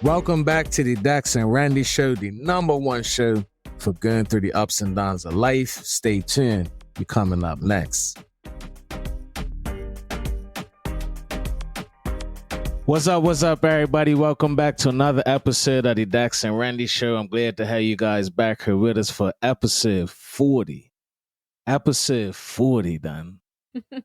Welcome back to the Dax and Randy Show, the number one show for going through the ups and downs of life. Stay tuned. We're coming up next. What's up, everybody? Welcome back to another episode of the Dax and Randy Show. I'm glad to have you guys back here with us for episode 40. Episode 40 done.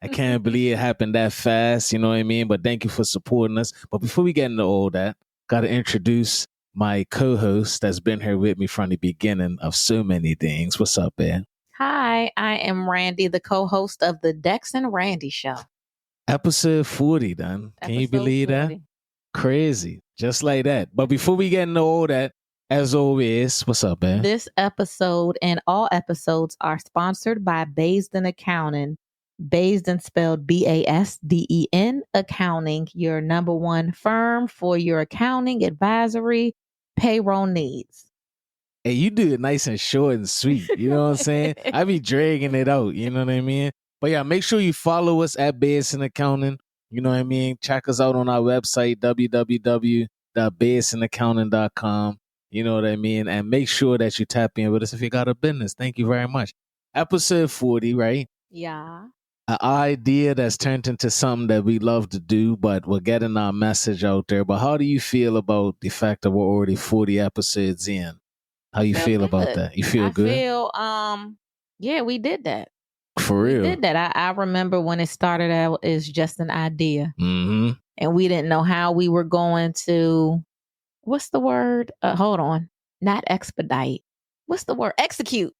I can't believe it happened that fast, you know what I mean? But thank you for supporting us. But before we get into all that, got to introduce my co-host that's been here with me from the beginning of so many things. What's up, man? Hi, I am Randi, the co-host of the Dax and Randy Show. Episode 40 done. Can you believe 40. That? Crazy. Just like that. But before we get into all that, as always, what's up, man? This episode and all episodes are sponsored by Basden Accounting. Basden spelled Basden Accounting, your number one firm for your accounting, advisory, payroll needs. Hey, you do it nice and short and sweet. You know what I'm saying? I be dragging it out. You know what I mean? But yeah, make sure you follow us at Basden Accounting. You know what I mean? Check us out on our website, www.basdenaccounting.com. You know what I mean? And make sure that you tap in with us if you got a business. Thank you very much. Episode 40, right? Yeah. An idea that's turned into something that we love to do, but we're getting our message out there. But how do you feel about the fact that we're already 40 episodes in? How you feel about that? You feel good? I feel, yeah, we did that. For real? We did that. I remember when it started out as just an idea. Mm-hmm. And we didn't know how we were going to, what's the word? Hold on. Not expedite. What's the word? Execute.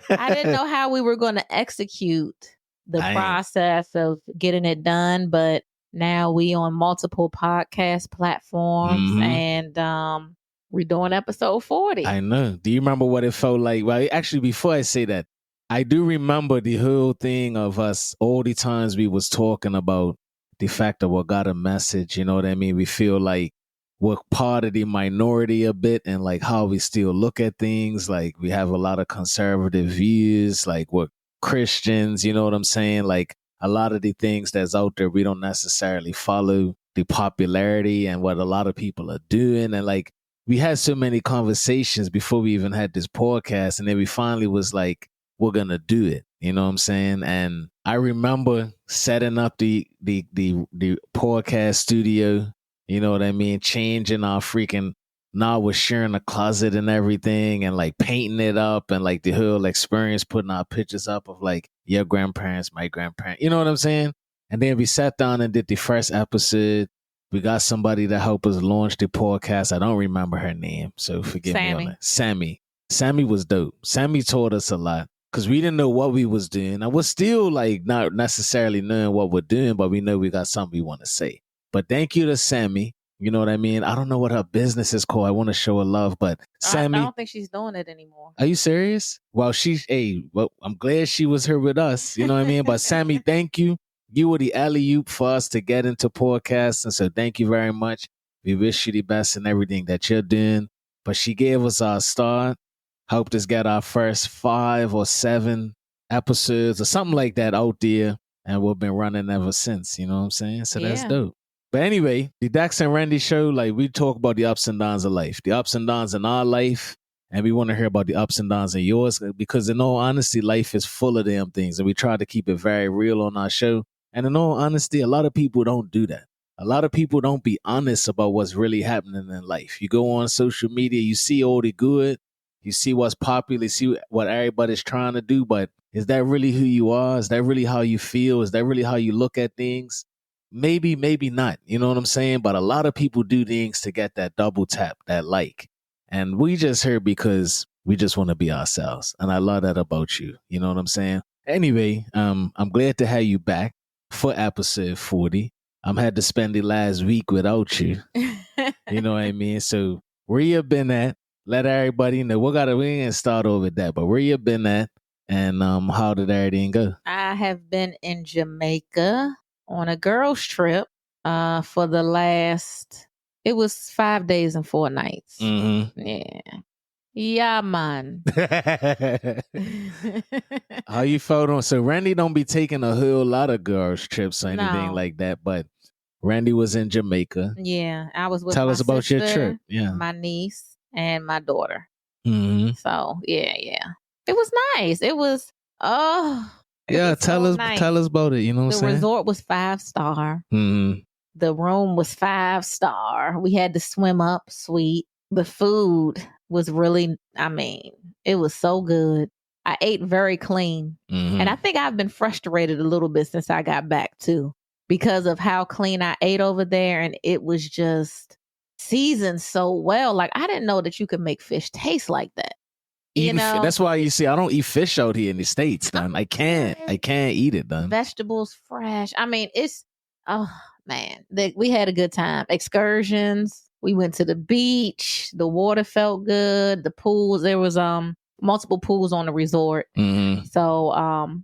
I didn't know how we were going to execute the process of getting it done, but now we on multiple podcast platforms and we're doing episode 40. I know. Do you remember what it felt like? Well, actually, before I say that, I do remember the whole thing of us, all the times we was talking about the fact that we got a message, you know what I mean? We feel like we're part of the minority a bit and like how we still look at things. Like we have a lot of conservative views, like we're Christians, you know what I'm saying? Like a lot of the things that's out there, we don't necessarily follow the popularity and what a lot of people are doing. And like we had so many conversations before we even had this podcast. And then we finally was like, we're going to do it. You know what I'm saying? And I remember setting up the podcast studio. You know what I mean? Changing our freaking, now we're sharing a closet and everything and like painting it up and like the whole experience, putting our pictures up of like your grandparents, my grandparents, you know what I'm saying? And then we sat down and did the first episode. We got somebody to help us launch the podcast. I don't remember her name, so forgive me on that. Sammy. Sammy was dope. Sammy taught us a lot because we didn't know what we was doing. I was still like not necessarily knowing what we're doing, but we know we got something we want to say. But thank you to Sammy. You know what I mean? I don't know what her business is called. I want to show her love, but Sammy. I don't think she's doing it anymore. Are you serious? Well, I'm glad she was here with us. You know what I mean? But Sammy, thank you. You were the alley-oop for us to get into podcasting. So thank you very much. We wish you the best in everything that you're doing. But she gave us our start, helped us get our first 5 or 7 episodes or something like that out there. And we've been running ever since. You know what I'm saying? So that's dope. But anyway, the Dax and Randy Show, like we talk about the ups and downs of life, the ups and downs in our life. And we want to hear about the ups and downs in yours because in all honesty, life is full of them things. And we try to keep it very real on our show. And in all honesty, a lot of people don't do that. A lot of people don't be honest about what's really happening in life. You go on social media, you see all the good, you see what's popular, you see what everybody's trying to do. But is that really who you are? Is that really how you feel? Is that really how you look at things? Maybe, maybe not. You know what I'm saying? But a lot of people do things to get that double tap, that like. And we just here because we just want to be ourselves. And I love that about you. You know what I'm saying? Anyway, I'm glad to have you back for episode 40. I'm had to spend the last week without you. You know what I mean? So where you been at? Let everybody know. We ain't start over with that, but where you been at? And how did everything go? I have been in Jamaica on a girls trip for the last, it was 5 days and 4 nights. Mm-hmm. Yeah. Yeah, man. How you felt on? So Randy don't be taking a whole lot of girls trips or anything like that, but Randy was in Jamaica. Yeah, I was with Tell my us about your sister, trip. Yeah. my niece, and my daughter. Mm-hmm. So yeah. It was nice. It was it Yeah, was tell so us nice. tell us about it. You know what The I'm saying? resort was 5-star. Mm-hmm. The room was 5-star. We had the swim up suite. The food was really, I mean, it was so good. I ate very clean. Mm-hmm. And I think I've been frustrated a little bit since I got back too, because of how clean I ate over there. And it was just seasoned so well. Like, I didn't know that you could make fish taste like that. You know, that's why you see I don't eat fish out here in the States, done. I can't eat it, done. Vegetables fresh. I mean, it's oh man, we had a good time. Excursions. We went to the beach. The water felt good. The pools. There was multiple pools on the resort. Mm-hmm. So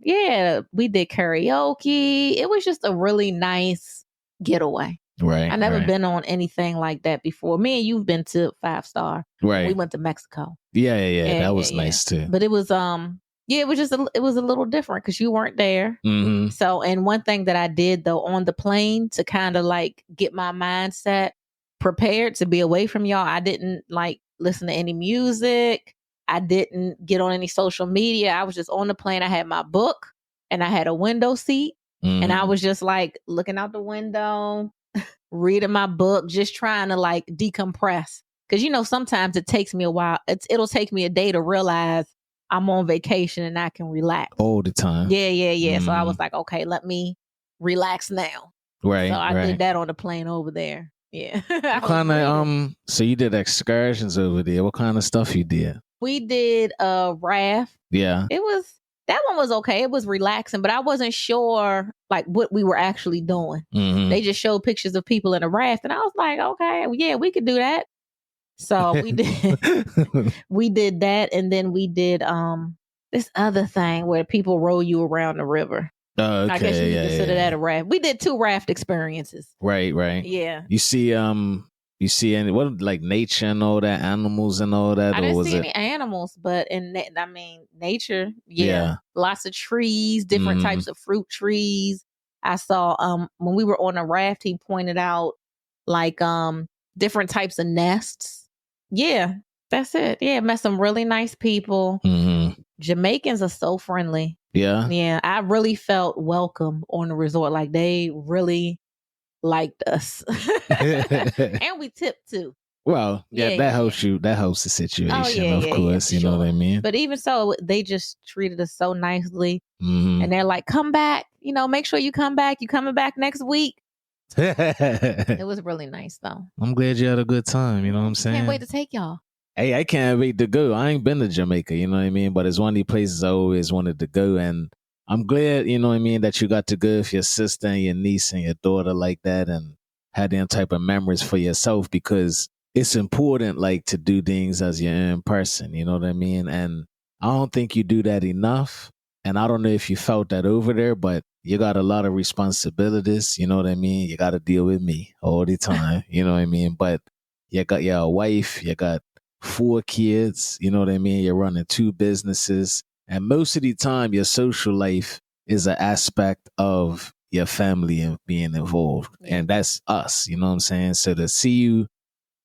yeah, we did karaoke. It was just a really nice getaway. Right. I never been on anything like that before. Me and you've been to 5-star. Right. We went to Mexico. Yeah. That was nice too. But it was yeah, it was just it was a little different because you weren't there. Mm-hmm. So, and one thing that I did though on the plane to kind of like get my mindset prepared to be away from y'all, I didn't like listen to any music. I didn't get on any social media. I was just on the plane. I had my book and I had a window seat, and I was just like looking out the window, reading my book, just trying to like decompress. Because, you know, sometimes it takes me a while. It'll take me a day to realize I'm on vacation and I can relax. All the time. Yeah. Mm-hmm. So I was like, okay, let me relax now. Right. So I did that on the plane over there. Yeah. What kind of so you did excursions over there. What kind of stuff you did? We did a raft. Yeah. That one was okay. It was relaxing, but I wasn't sure like what we were actually doing. Mm-hmm. They just showed pictures of people in a raft, and I was like, okay, yeah, we could do that. So we did that, and then we did this other thing where people roll you around the river. Oh, okay. I guess you could consider that a raft. We did 2 raft experiences. Right. Yeah. You see any what like nature and all that, animals and all that? I didn't see any animals, but nature, yeah. Lots of trees, different types of fruit trees. I saw when we were on a raft, he pointed out like different types of nests. Yeah, that's it. Yeah, met some really nice people. Mm-hmm. Jamaicans are so friendly. Yeah. I really felt welcome on the resort. Like they really liked us, and we tipped too. Well, that helps you. That helps the situation, of course. You know what I mean? But even so, they just treated us so nicely. Mm-hmm. And they're like, come back, you know, make sure you come back. You coming back next week. It was really nice though. I'm glad you had a good time. You know what I'm saying? Can't wait to take y'all. Hey, I can't wait to go. I ain't been to Jamaica, you know what I mean? But it's one of the places I always wanted to go. And I'm glad, you know what I mean, that you got to go with your sister and your niece and your daughter like that and had them type of memories for yourself, because it's important like to do things as your own person, you know what I mean? And I don't think you do that enough. And I don't know if you felt that over there, but you got a lot of responsibilities, you know what I mean? You got to deal with me all the time, you know what I mean? But you got your wife, you got 4 kids, you know what I mean? You're running 2 businesses. And most of the time, your social life is an aspect of your family and being involved. And that's us, you know what I'm saying? So to see you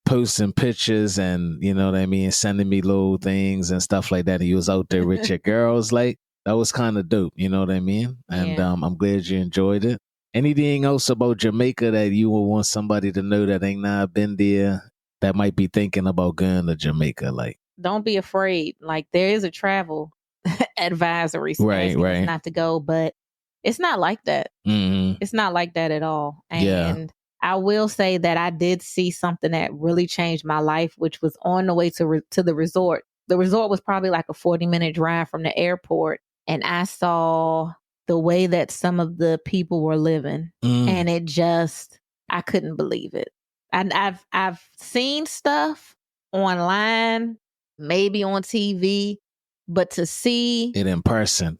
posting pictures and, you know what I mean, sending me little things and stuff like that, and you was out there with your girls, like, that was kind of dope, you know what I mean? And I'm glad you enjoyed it. Anything else about Jamaica that you would want somebody to know that ain't not been there, that might be thinking about going to Jamaica? Like, don't be afraid. Like, there is a travel advisory right. not to go, but it's not like that. Mm-hmm. It's not like that at all. And I will say that I did see something that really changed my life, which was on the way to the resort. The resort was probably like a 40-minute drive from the airport, and I saw the way that some of the people were living, and it just, I couldn't believe it. And I've seen stuff online, maybe on TV, but to see it in person,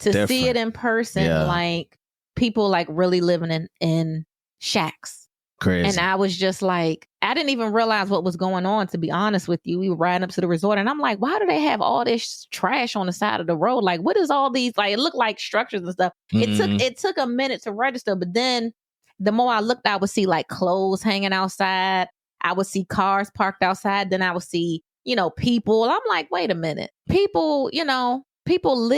like people like really living in shacks. Crazy. And I was just like, I didn't even realize what was going on, to be honest with you. We were riding up to the resort and I'm like, why do they have all this trash on the side of the road? Like, what is all these, like, it looked like structures and stuff. It took a minute to register, but then the more I looked, I would see like clothes hanging outside. I would see cars parked outside. Then I would see, people. I'm like, wait a minute. People, people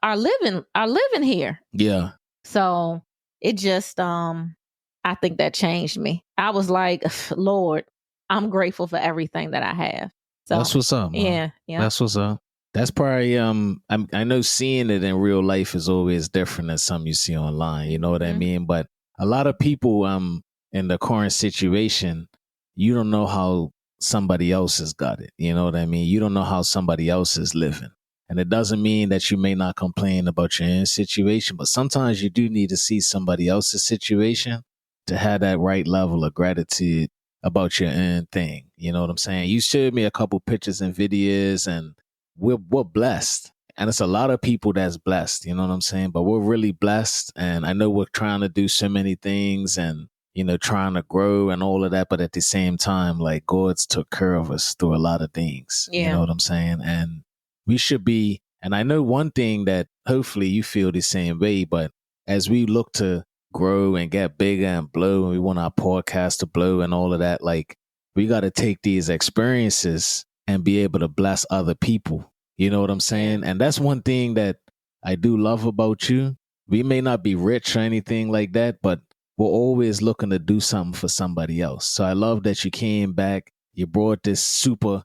are living here. Yeah. So it just, I think that changed me. I was like, Lord, I'm grateful for everything that I have. So That's what's up, man. Yeah. That's what's up. That's probably I know seeing it in real life is always different than some you see online. You know what I mean? But a lot of people in the current situation, you don't know how somebody else has got it. You know what I mean? You don't know how somebody else is living. And it doesn't mean that you may not complain about your own situation, but sometimes you do need to see somebody else's situation to have that right level of gratitude about your own thing. You know what I'm saying? You showed me a couple pictures and videos, and we're blessed. And it's a lot of people that's blessed, you know what I'm saying? But we're really blessed. And I know we're trying to do so many things and, trying to grow and all of that. But at the same time, like God's took care of us through a lot of things. Yeah. You know what I'm saying? And we should be, and I know one thing that hopefully you feel the same way, but as we look to grow and get bigger and blow, and we want our podcast to blow and all of that, like we got to take these experiences and be able to bless other people. You know what I'm saying? And that's one thing that I do love about you. We may not be rich or anything like that, but we're always looking to do something for somebody else. So I love that you came back. You brought this super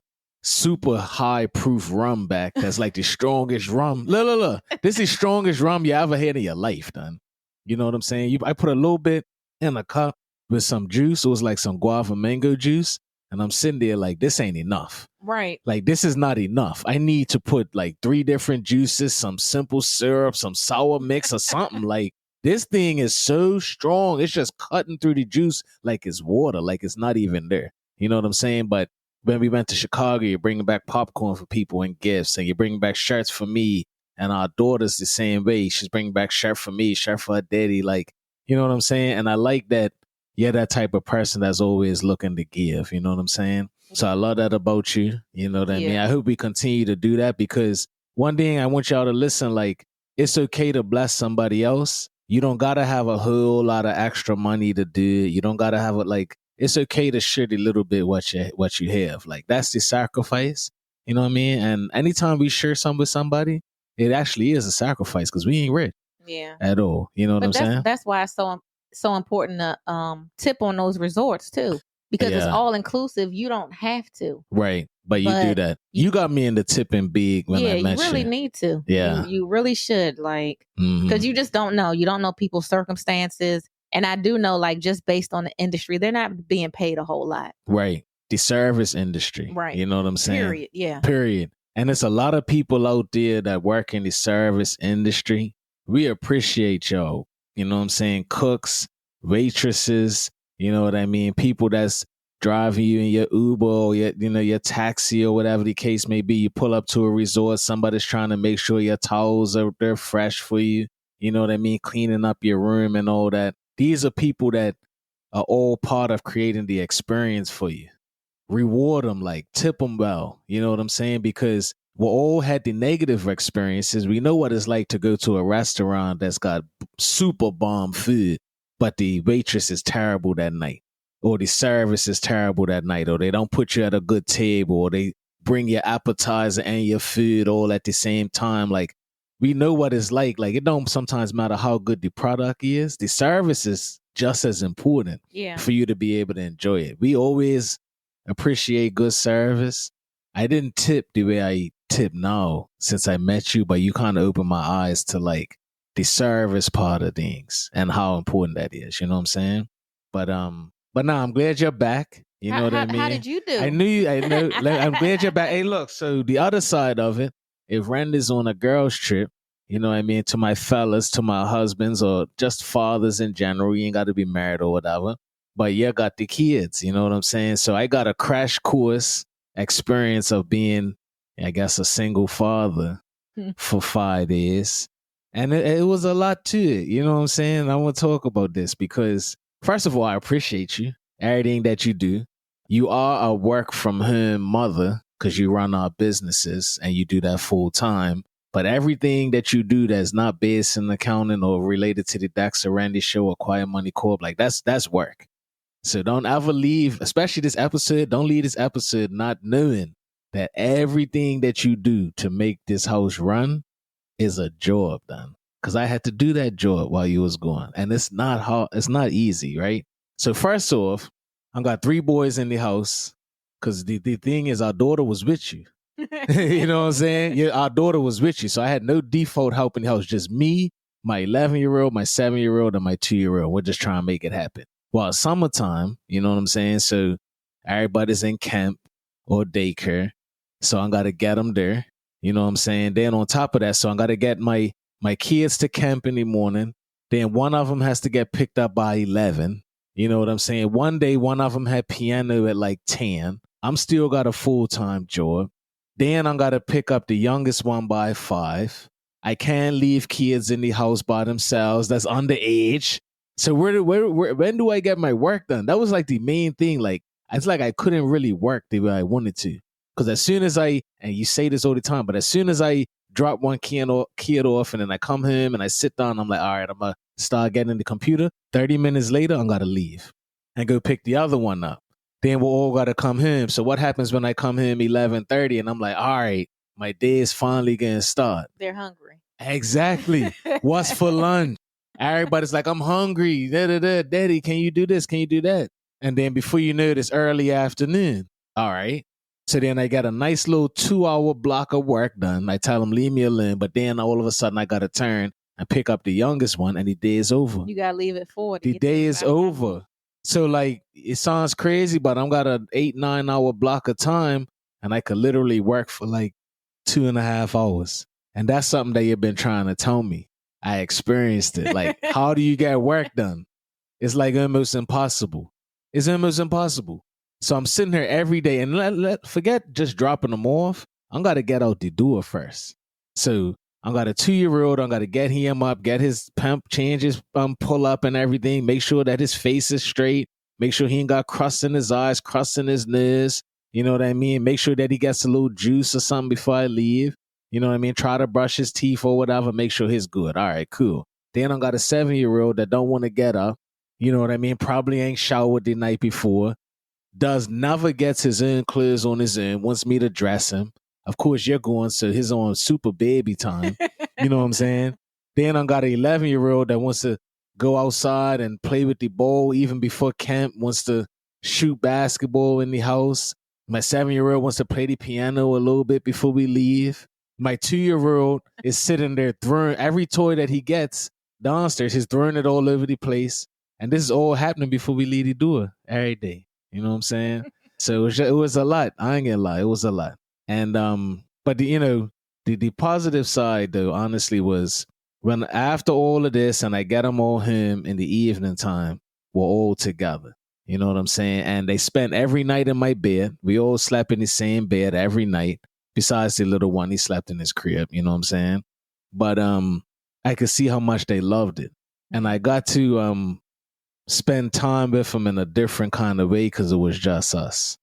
high proof rum back. That's like the strongest rum. Look. This is the strongest rum you ever had in your life, done. You know what I'm saying? I put a little bit in a cup with some juice. It was like some guava mango juice. And I'm sitting there like, this ain't enough. Right. Like, this is not enough. I need to put like 3 different juices, some simple syrup, some sour mix or something. Like, this thing is so strong. It's just cutting through the juice like it's water, like it's not even there. You know what I'm saying? But when we went to Chicago, you're bringing back popcorn for people and gifts, and you're bringing back shirts for me. And our daughter's the same way. She's bringing back shirt for me, shirt for her daddy. Like, you know what I'm saying? And I like that. You're that type of person that's always looking to give. You know what I'm saying? So I love that about you. You know what I mean? I hope we continue to do that, because one thing I want y'all to listen, like, it's okay to bless somebody else. You don't got to have a whole lot of extra money to do it. You don't got to have it. Like, it's okay to share a little bit what you have. Like, that's the sacrifice. You know what I mean? And anytime we share something with somebody, it actually is a sacrifice, because we ain't rich at all. You know what I'm saying? That's why it's so important to tip on those resorts too, because it's all inclusive. You don't have to. Right. But you do that. You got me into tipping big when I met you. You really need to. Yeah. You really should, like, because you just don't know. You don't know people's circumstances. And I do know, like, just based on the industry, they're not being paid a whole lot. Right. The service industry. Right. You know what I'm saying? Period. Yeah. Period. And there's a lot of people out there that work in the service industry. We appreciate y'all. You know what I'm saying? Cooks, waitresses, you know what I mean? People that's driving you in your Uber or your taxi or whatever the case may be. You pull up to a resort, somebody's trying to make sure your towels they're fresh for you. You know what I mean? Cleaning up your room and all that. These are people that are all part of creating the experience for you. Reward them, like tip them well. You know what I'm saying? Because we all had the negative experiences. We know what it's like to go to a restaurant that's got super bomb food, but the waitress is terrible that night, or the service is terrible that night, or they don't put you at a good table, or they bring your appetizer and your food all at the same time. Like, we know what it's like. Like, it don't sometimes matter how good the product is. The service is just as important for you to be able to enjoy it. We always appreciate good service. I didn't tip the way I tip now since I met you, but you kind of opened my eyes to like the service part of things and how important that is. You know what I'm saying? But now I'm glad you're back. You know what I mean? How did you do? I know. I'm glad you're back. Hey, look, so the other side of it, if Randy's on a girl's trip, you know what I mean, to my fellas, to my husbands, or just fathers in general, you ain't got to be married or whatever, but you got the kids, you know what I'm saying? So I got a crash course experience of being, I guess, a single father for 5 years. And it was a lot to it, you know what I'm saying? I want to talk about this because, first of all, I appreciate you, everything that you do. You are a work from home mother because you run our businesses and you do that full time. But everything that you do that's not based in accounting or related to the Dax or Randy show or Quiet Money Corp, like that's work. So don't ever leave, especially this episode, don't leave this episode not knowing that everything that you do to make this house run is a job done. Cause I had to do that job while you was gone. And it's not hard, it's not easy, right? So first off, I got 3 boys in the house. Cause the thing is our daughter was with you. You know what I'm saying? Yeah, our daughter was with you. So I had no default help in the house, just me, my 11-year-old, my 7-year-old, and my 2-year-old. We're just trying to make it happen. Well, summertime, you know what I'm saying? So everybody's in camp or daycare. So I got to get them there. You know what I'm saying? Then on top of that, so I got to get my kids to camp in the morning. Then one of them has to get picked up by 11. You know what I'm saying? One day, one of them had piano at like 10. I'm still got a full-time job. Then I got to pick up the youngest one by 5. I can't leave kids in the house by themselves. That's underage. So when do I get my work done? That was like the main thing. Like, it's like I couldn't really work the way I wanted to. Because as soon as and you say this all the time, but as soon as I drop one kid off and then I come home and I sit down, I'm like, all right, I'm going to start getting the computer. 30 minutes later, I'm going to leave and go pick the other one up. Then we're all got to come home. So what happens when I come home 11:30 and I'm like, all right, my day is finally going to start. They're hungry. Exactly. What's for lunch? Everybody's like, I'm hungry. Daddy, can you do this? Can you do that? And then before you know it, it's early afternoon. All right. So then I got a nice little 2-hour block of work done. I tell them, leave me alone. But then all of a sudden I got to turn and pick up the youngest one and the day is over. You got to leave at 4. The day is over. So like, it sounds crazy, but I'm got an 8-9 hour block of time and I could literally work for like 2.5 hours. And that's something that you've been trying to tell me. I experienced it. Like, how do you get work done? It's like almost impossible. It's almost impossible. So I'm sitting here every day and forget just dropping them off. I'm got to get out the door first. So I got a 2-year-old. I got to get him up, get his pump, change his pull up and everything. Make sure that his face is straight. Make sure he ain't got crust in his eyes, crust in his nose. You know what I mean? Make sure that he gets a little juice or something before I leave. You know what I mean? Try to brush his teeth or whatever. Make sure he's good. All right, cool. Then I got a 7-year-old that don't want to get up. You know what I mean? Probably ain't showered the night before. Does never gets his own clothes on his own. Wants me to dress him. Of course, you're going to his own super baby time. You know what I'm saying? Then I got an 11-year-old that wants to go outside and play with the ball even before camp. Wants to shoot basketball in the house. My 7-year-old wants to play the piano a little bit before we leave. My 2-year-old is sitting there throwing every toy that he gets downstairs. He's throwing it all over the place. And this is all happening before we leave the door every day. You know what I'm saying? So it was a lot. I ain't gonna lie. It was a lot. And, but the positive side though, honestly, was when after all of this and I get them all home in the evening time, we're all together. You know what I'm saying? And they spent every night in my bed. We all slept in the same bed every night. Besides the little one, he slept in his crib. You know what I'm saying? But I could see how much they loved it. And I got to spend time with them in a different kind of way because it was just us.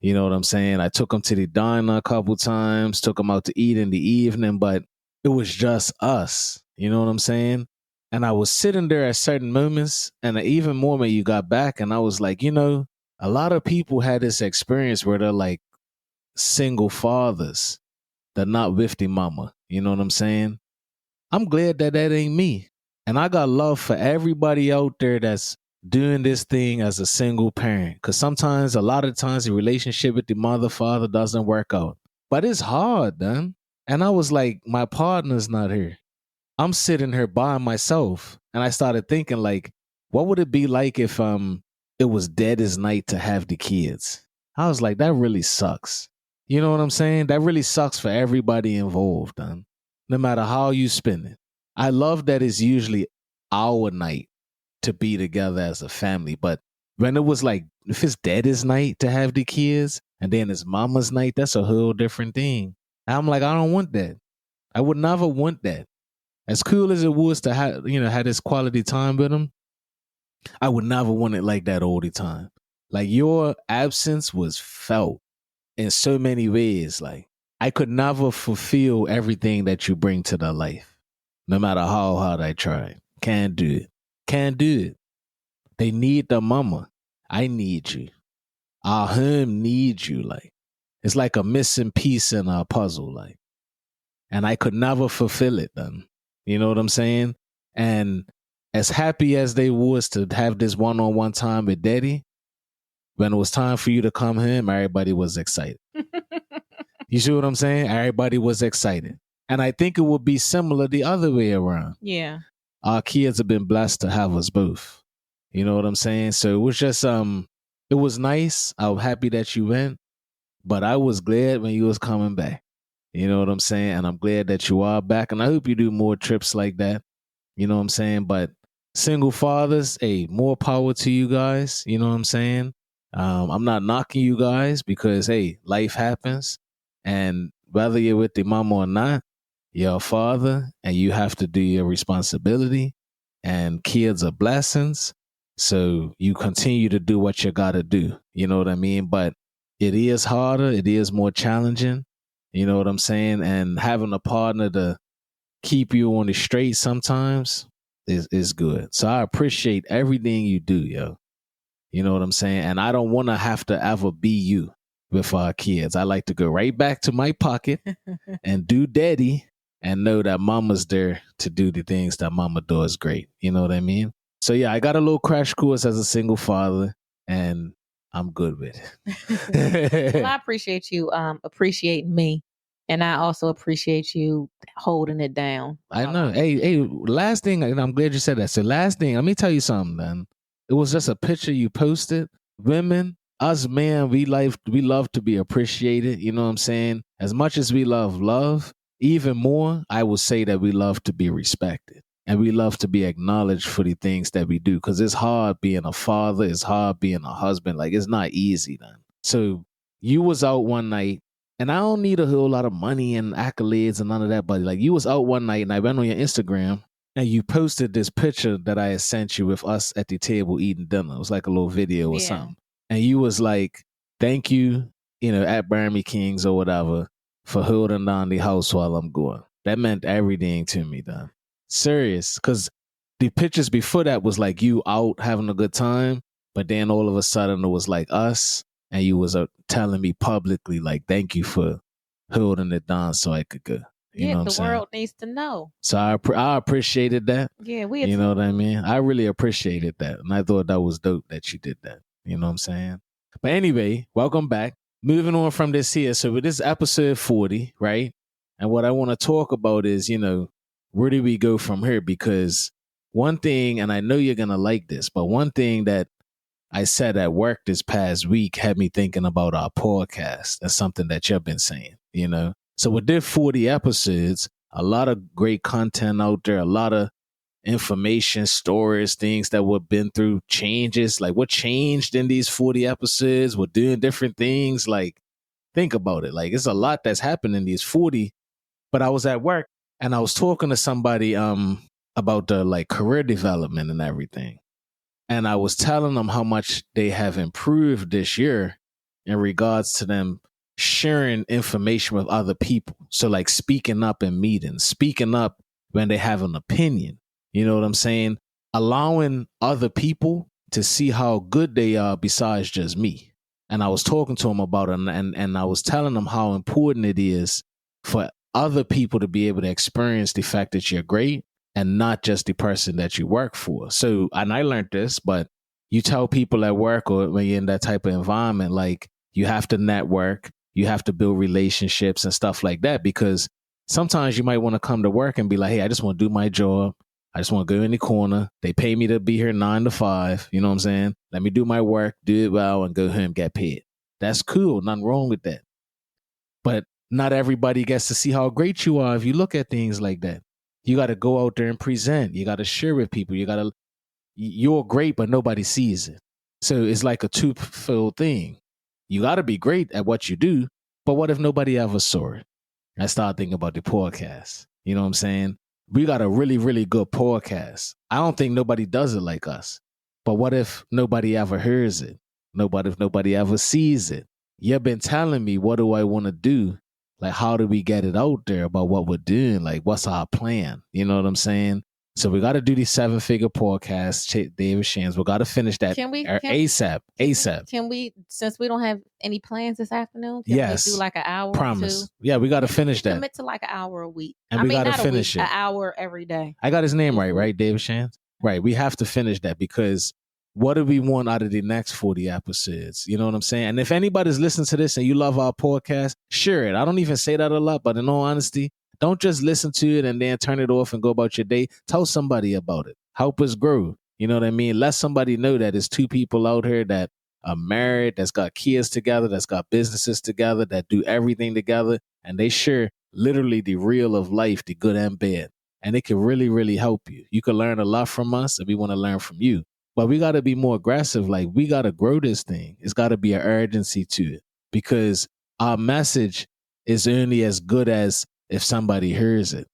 You know what I'm saying? I took them to the diner a couple times, took them out to eat in the evening, but it was just us. You know what I'm saying? And I was sitting there at certain moments, and even more when you got back, and I was like, a lot of people had this experience where they're like single fathers. They're not with the mama. You know what I'm saying? I'm glad that ain't me. And I got love for everybody out there that's doing this thing as a single parent. Because a lot of times, the relationship with the mother, father doesn't work out. But it's hard, man. And I was like, my partner's not here. I'm sitting here by myself. And I started thinking, like, what would it be like if it was dead as night to have the kids? I was like, that really sucks. You know what I'm saying? That really sucks for everybody involved, man. No matter how you spend it. I love that it's usually our night to be together as a family. But when it was like, if it's daddy's night to have the kids and then it's mama's night, that's a whole different thing. And I'm like, I don't want that. I would never want that. As cool as it was to have this quality time with them, I would never want it like that all the time. Like your absence was felt in so many ways. Like I could never fulfill everything that you bring to their life, no matter how hard I try. Can't do it. Can't do it. They need the mama. I need you. Our home needs you. Like, it's like a missing piece in our puzzle. Like, and I could never fulfill it then. You know what I'm saying? And as happy as they was to have this one-on-one time with Daddy, when it was time for you to come home, everybody was excited. You see what I'm saying? Everybody was excited. And I think it would be similar the other way around. Yeah. Our kids have been blessed to have us both. You know what I'm saying? So it was just it was nice. I was happy that you went, but I was glad when you was coming back. You know what I'm saying? And I'm glad that you are back. And I hope you do more trips like that. You know what I'm saying? But single fathers, hey, more power to you guys. You know what I'm saying? I'm not knocking you guys because, hey, life happens. And whether you're with the mama or not, you're a father and you have to do your responsibility. And kids are blessings. So you continue to do what you got to do. You know what I mean? But it is harder. It is more challenging. You know what I'm saying? And having a partner to keep you on the straight sometimes is good. So I appreciate everything you do, yo. You know what I'm saying? And I don't want to have to ever be you with our kids. I like to go right back to my pocket and do daddy and know that mama's there to do the things that mama does great. You know what I mean? So yeah, I got a little crash course as a single father and I'm good with it. Well, I appreciate you appreciating me. And I also appreciate you holding it down. I know. Hey, last thing, and I'm glad you said that. So last thing, let me tell you something, man. It was just a picture you posted. Women, us men, we love to be appreciated. You know what I'm saying? As much as we love, even more, I would say that we love to be respected. And we love to be acknowledged for the things that we do. Because it's hard being a father, it's hard being a husband. Like it's not easy, man. So you was out one night. And I don't need a whole lot of money and accolades and none of that, buddy. Like you was out one night and I went on your Instagram and you posted this picture that I had sent you with us at the table eating dinner. It was like a little video or something. And you was like, thank you, at Barmy Kings or whatever for holding down the house while I'm going. That meant everything to me, though. Serious. Because the pictures before that was like you out having a good time. But then all of a sudden it was like us. And you was telling me publicly, like, thank you for holding it down so I could go. You know what I'm saying? The world needs to know. So I appreciated that. Yeah, you know what I mean? I really appreciated that. And I thought that was dope that you did that. You know what I'm saying? But anyway, welcome back. Moving on from this here. So with this episode 40, right? And what I want to talk about is, where do we go from here? Because one thing, and I know you're going to like this, but one thing that I said at work this past week had me thinking about our podcast. That's something that you've been saying, So with their 40 episodes, a lot of great content out there, a lot of information, stories, things that we've been through, changes. Like what changed in these 40 episodes? We're doing different things. Like think about it. Like it's a lot that's happened in these 40. But I was at work and I was talking to somebody about the like career development and everything. And I was telling them how much they have improved this year in regards to them sharing information with other people. So like speaking up in meetings, speaking up when they have an opinion. You know what I'm saying? Allowing other people to see how good they are besides just me. And I was talking to them about it and I was telling them how important it is for other people to be able to experience the fact that you're great and not just the person that you work for. So, and I learned this, but you tell people at work or when you're in that type of environment, like you have to network, you have to build relationships and stuff like that, because sometimes you might want to come to work and be like, hey, I just want to do my job. I just want to go in the corner. They pay me to be here 9 to 5. You know what I'm saying? Let me do my work, do it well, and go home, get paid. That's cool. Nothing wrong with that. But not everybody gets to see how great you are if you look at things like that. You got to go out there and present. You got to share with people. You're great, but nobody sees it. So it's like a two-fold thing. You got to be great at what you do, but what if nobody ever saw it? I started thinking about the podcast. You know what I'm saying? We got a really, really good podcast. I don't think nobody does it like us. But what if nobody ever hears it? If nobody ever sees it? You've been telling me, what do I want to do? Like, how do we get it out there about what we're doing? Like, what's our plan? You know what I'm saying? So we got to do these 7-figure podcasts, David Shands. We got to finish that ASAP. ASAP. Can we, since we don't have any plans this afternoon, can we do Yes. like an hour Promise. or two? Yeah, we got to finish that. Commit to like an hour a week. And we got to finish it. An hour every day. I got his name right, David Shands? Right. We have to finish that because what do we want out of the next 40 episodes? You know what I'm saying? And if anybody's listening to this and you love our podcast, share it. I don't even say that a lot, but in all honesty, don't just listen to it and then turn it off and go about your day. Tell somebody about it. Help us grow. You know what I mean? Let somebody know that there's 2 people out here that are married, that's got kids together, that's got businesses together, that do everything together, and they share literally the real of life, the good and bad. And it can really, really help you. You can learn a lot from us, and we want to learn from you. But we got to be more aggressive. Like, we got to grow this thing. It's got to be an urgency to it because our message is only as good as if somebody hears it.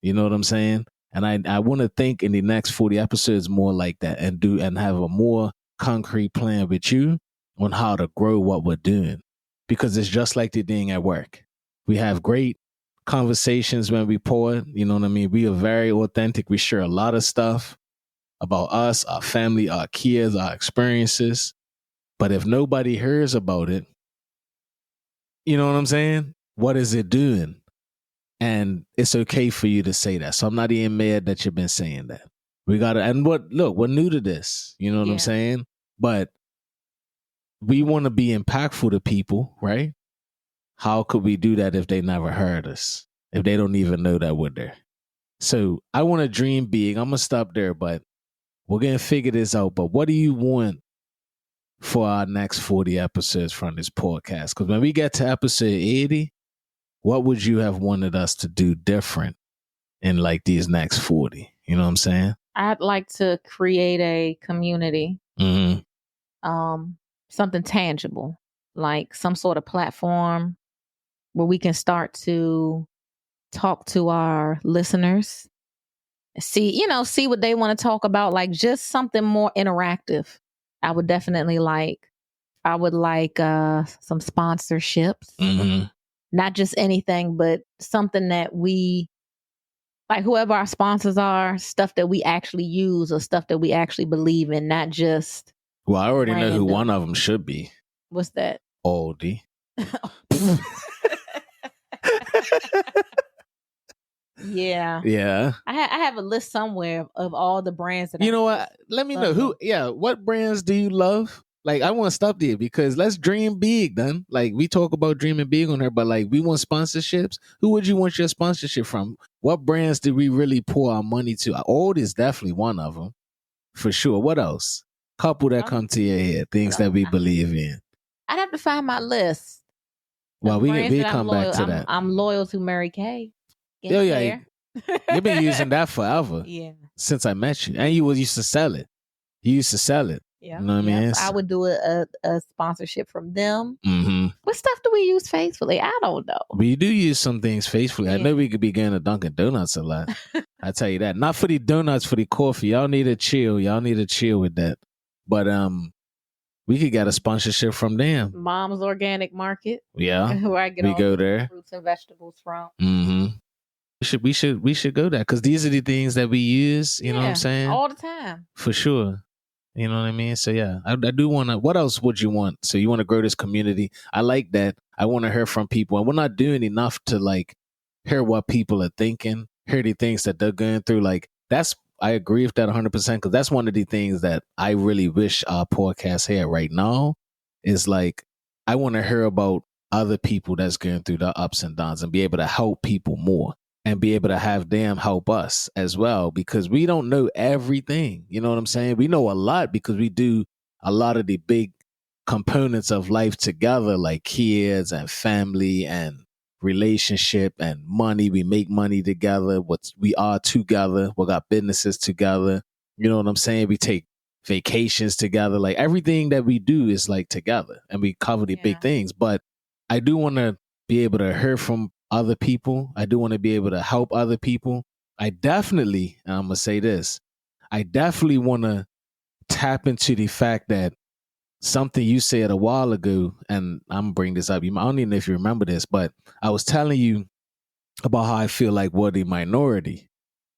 You know what I'm saying? And I want to think in the next 40 episodes more like that and have a more concrete plan with you on how to grow what we're doing. Because it's just like the thing at work. We have great conversations when we pour, you know what I mean? We are very authentic. We share a lot of stuff about us, our family, our kids, our experiences. But if nobody hears about it, you know what I'm saying? What is it doing? And it's okay for you to say that. So I'm not even mad that you've been saying that. We got to, and we're new to this. You know what I'm saying? But we want to be impactful to people, right? How could we do that if they never heard us? If they don't even know that we're there? So I want to dream big. I'm going to stop there, but we're going to figure this out. But what do you want for our next 40 episodes from this podcast? Because when we get to episode 80, what would you have wanted us to do different in like these next 40? You know what I'm saying? I'd like to create a community, something tangible, like some sort of platform where we can start to talk to our listeners, see what they want to talk about, like just something more interactive. I would like some sponsorships. Not just anything, but something that we, like whoever our sponsors are, stuff that we actually use or stuff that we actually believe in, not just. Well, I already know who one of them should be. What's that? Aldi. Yeah. Yeah. I have a list somewhere of all the brands that you know what? Let me know what brands do you love? Like, I want to stop there because let's dream big, then. Like, we talk about dreaming big on her, but like, we want sponsorships. Who would you want your sponsorship from? What brands did we really pour our money to? Old is definitely one of them, for sure. What else? Couple that come to your head, things that we believe in. I'd have to find my list. Well, we come back to that. I'm loyal to Mary Kay. Yeah. You've been using that forever. Yeah. Since I met you. And you used to sell it. You used to sell it. Yeah. You know what I mean? So I would do a sponsorship from them. Mm-hmm. What stuff do we use faithfully? I don't know. We do use some things faithfully. Yeah. I know we could be getting a Dunkin' Donuts a lot. I tell you that. Not for the donuts, for the coffee. Y'all need to chill. Y'all need to chill with that. But we could get a sponsorship from them. Mom's Organic Market. Yeah. Where I get go there. Fruits and vegetables from. Mm-hmm. We should go there because these are the things that we use. You know what I'm saying? All the time. For sure. You know what I mean? So yeah, I do want to. What else would you want? So you want to grow this community? I like that. I want to hear from people, and we're not doing enough to like hear what people are thinking, hear the things that they're going through. Like I agree with that 100% because that's one of the things that I really wish our podcast had right now is like I want to hear about other people that's going through the ups and downs and be able to help people more. And be able to have them help us as well because we don't know everything. You know what I'm saying? We know a lot because we do a lot of the big components of life together, like kids and family and relationship and money. We make money together. We are together. We got businesses together. You know what I'm saying? We take vacations together. Like everything that we do is like together and we cover the big things. But I do want to be able to hear from other people. I do want to be able to help other people. I definitely, and I'm going to say this, I definitely want to tap into the fact that something you said a while ago, and I'm gonna bring this up. I don't even know if you remember this, but I was telling you about how I feel like we're the minority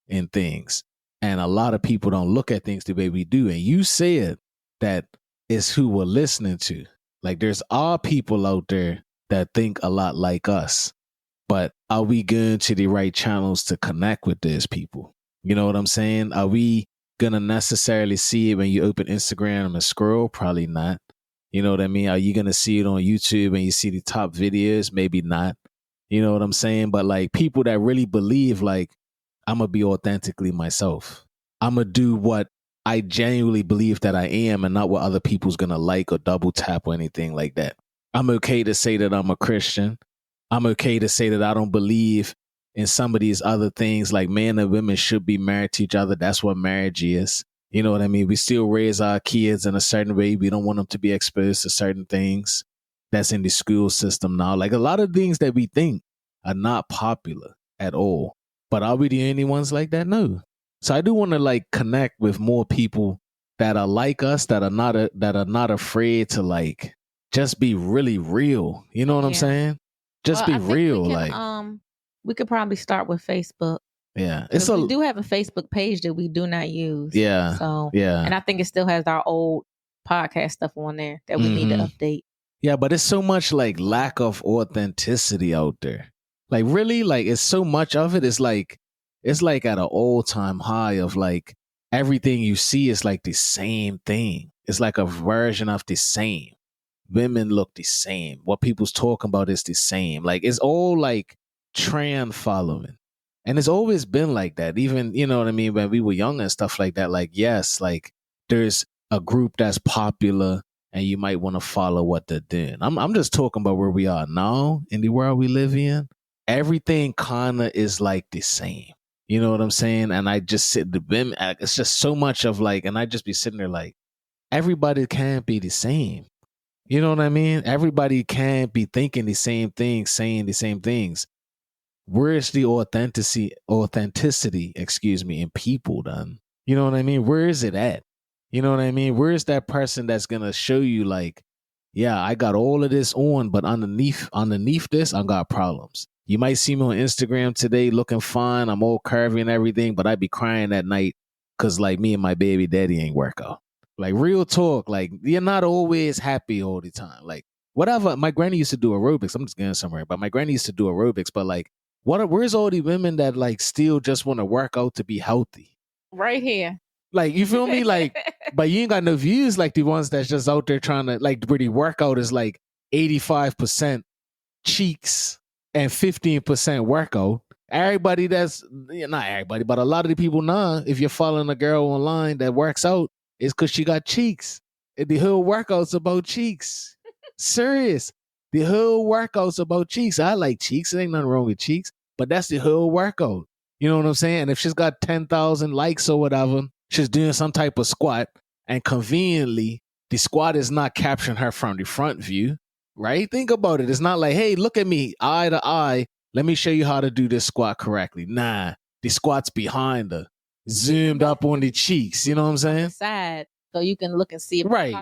in things. And a lot of people don't look at things the way we do. And you said that it's who we're listening to. Like there's all people out there that think a lot like us. But are we going to the right channels to connect with those people? You know what I'm saying? Are we gonna necessarily see it when you open Instagram and scroll? Probably not. You know what I mean? Are you gonna see it on YouTube and you see the top videos? Maybe not. You know what I'm saying? But like people that really believe like I'm gonna be authentically myself. I'm gonna do what I genuinely believe that I am and not what other people's gonna like or double tap or anything like that. I'm okay to say that I'm a Christian. I'm okay to say that I don't believe in some of these other things like men and women should be married to each other. That's what marriage is. You know what I mean? We still raise our kids in a certain way. We don't want them to be exposed to certain things that's in the school system now. Like a lot of things that we think are not popular at all. But are we the only ones like that? No. So I do want to like connect with more people that are like us, that are not afraid to like just be really real. You know what I'm Yeah. saying? Just be I think real. we can, we could probably start with Facebook. Yeah. We do have a Facebook page that we do not use. Yeah. So yeah. and I think it still has our old podcast stuff on there that we need to update. Yeah, but it's so much like lack of authenticity out there. Like really, like it's so much of it is like it's like at an all-time high of like everything you see is like the same thing. It's like a version of the same. Women look the same. What people's talking about is the same. Like it's all like trend following. And it's always been like that. Even, you know what I mean, when we were young and stuff like that. Like, yes, like there's a group that's popular and you might want to follow what they're doing. I'm just talking about where we are now in the world we live in. Everything kind of is like the same. You know what I'm saying? And I just sit the women. It's just so much of like, and I just be sitting there like, everybody can't be the same. You know what I mean? Everybody can't be thinking the same things, saying the same things. Where's the authenticity, in people then? You know what I mean? Where is it at? You know what I mean? Where's that person that's gonna show you like, yeah, I got all of this on, but underneath this, I got problems. You might see me on Instagram today looking fine. I'm all curvy and everything, but I be crying at night because like me and my baby daddy ain't work out. Like real talk, like you're not always happy all the time. Like whatever. My granny used to do aerobics. I'm just getting somewhere, but my granny used to do aerobics. But like, where's all the women that like still just want to work out to be healthy? Right here. Like you feel me? Like, but you ain't got no views like the ones that's just out there trying to like where the workout is like 85% cheeks and 15% workout. Everybody that's not everybody, but a lot of the people now, if you're following a girl online that works out, it's because she got cheeks. And the whole workout's about cheeks. Serious. The whole workout's about cheeks. I like cheeks. There ain't nothing wrong with cheeks, but that's the whole workout. You know what I'm saying? And if she's got 10,000 likes or whatever, she's doing some type of squat, and conveniently, the squat is not capturing her from the front view, right? Think about it. It's not like, hey, look at me, eye to eye. Let me show you how to do this squat correctly. Nah, the squat's behind her, zoomed up on the cheeks. You know what I'm saying? Side, so you can look and see if right.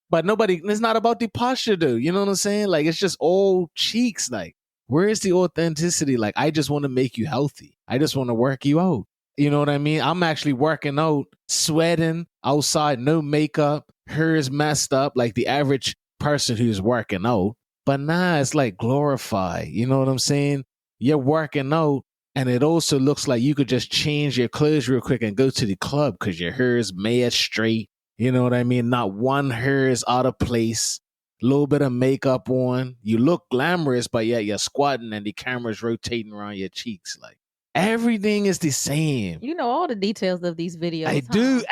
But it's not about the posture, though. You know what I'm saying? Like, it's just all cheeks. Like, where is the authenticity? Like, I just want to make you healthy. I just want to work you out. You know what I mean? I'm actually working out, sweating outside, no makeup, hair is messed up, like the average person who's working out. But nah, it's like glorify. You know what I'm saying? You're working out, and it also looks like you could just change your clothes real quick and go to the club because your hair is made straight. You know what I mean? Not one hair is out of place. A little bit of makeup on. You look glamorous, but yet you're squatting and the camera's rotating around your cheeks. Like, everything is the same. You know all the details of these videos. I do.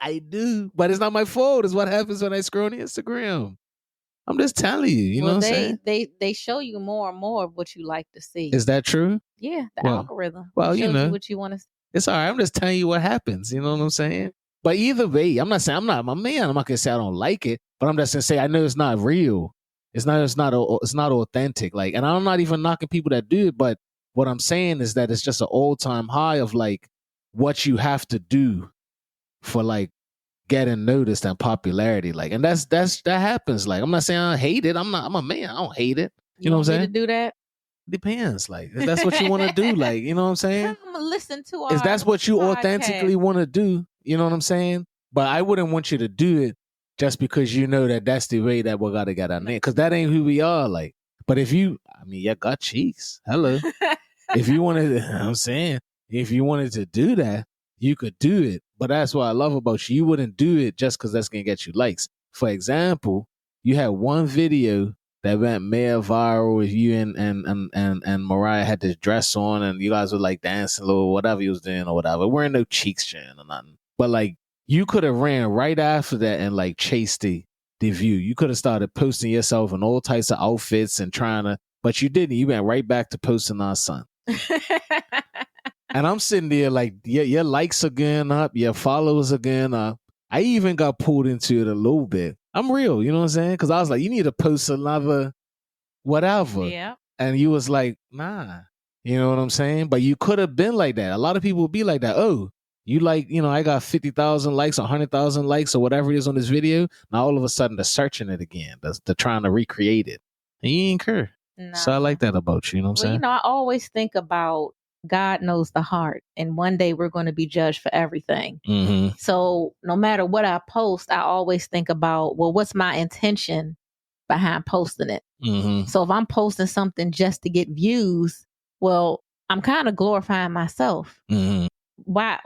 I do. But it's not my fault. It's what happens when I scroll on Instagram. I'm just telling you. You know what I'm saying? They show you more and more of what you like to see. Is that true? Yeah, the algorithm. Well, you know what you want to see. It's all right. I'm just telling you what happens. You know what I'm saying? But either way, I'm not saying I'm not my man. I'm not gonna say I don't like it, but I'm just gonna say I know it's not real. It's not authentic. Like, and I'm not even knocking people that do it, but what I'm saying is that it's just an all-time high of like what you have to do for like getting noticed and popularity. Like, and that happens. Like, I'm not saying I hate it. I'm a man. I don't hate it. You know what I'm saying? To do that? Depends. Like, if that's what you want to do, like, you know what I'm saying? I'm gonna listen to If that's what you authentically podcast. want to do, you know what I'm saying? But I wouldn't want you to do it just because you know that that's the way that we gotta get our name, because that ain't who we are. Like, but if you, I mean, you got cheeks. Hello. If you wanted, I'm saying, if you wanted to do that, you could do it. But that's what I love about you. You wouldn't do it just because that's gonna get you likes. For example, you had one video that went mad viral with you and Mariah had this dress on and you guys were like dancing a little, whatever you was doing or whatever. Wearing no cheeks sharing or nothing. But like, you could have ran right after that and like chased the view. You could have started posting yourself in all types of outfits and trying to, but you didn't. You went right back to posting our son. And I'm sitting there like, your likes are going up, your followers are going up. I even got pulled into it a little bit. I'm real, you know what I'm saying? Because I was like, you need to post another whatever. Yeah. And you was like, nah. You know what I'm saying? But you could have been like that. A lot of people would be like that. Oh, you like, you know, I got 50,000 likes, 100,000 likes or whatever it is on this video. Now all of a sudden they're searching it again. They're trying to recreate it. And you ain't care. No. So I like that about you. You know what I'm saying? You know, I always think about God knows the heart. And one day we're going to be judged for everything. Mm-hmm. So no matter what I post, I always think about, well, what's my intention behind posting it? Mm-hmm. So if I'm posting something just to get views, well, I'm kind of glorifying myself. Mm-hmm. Why?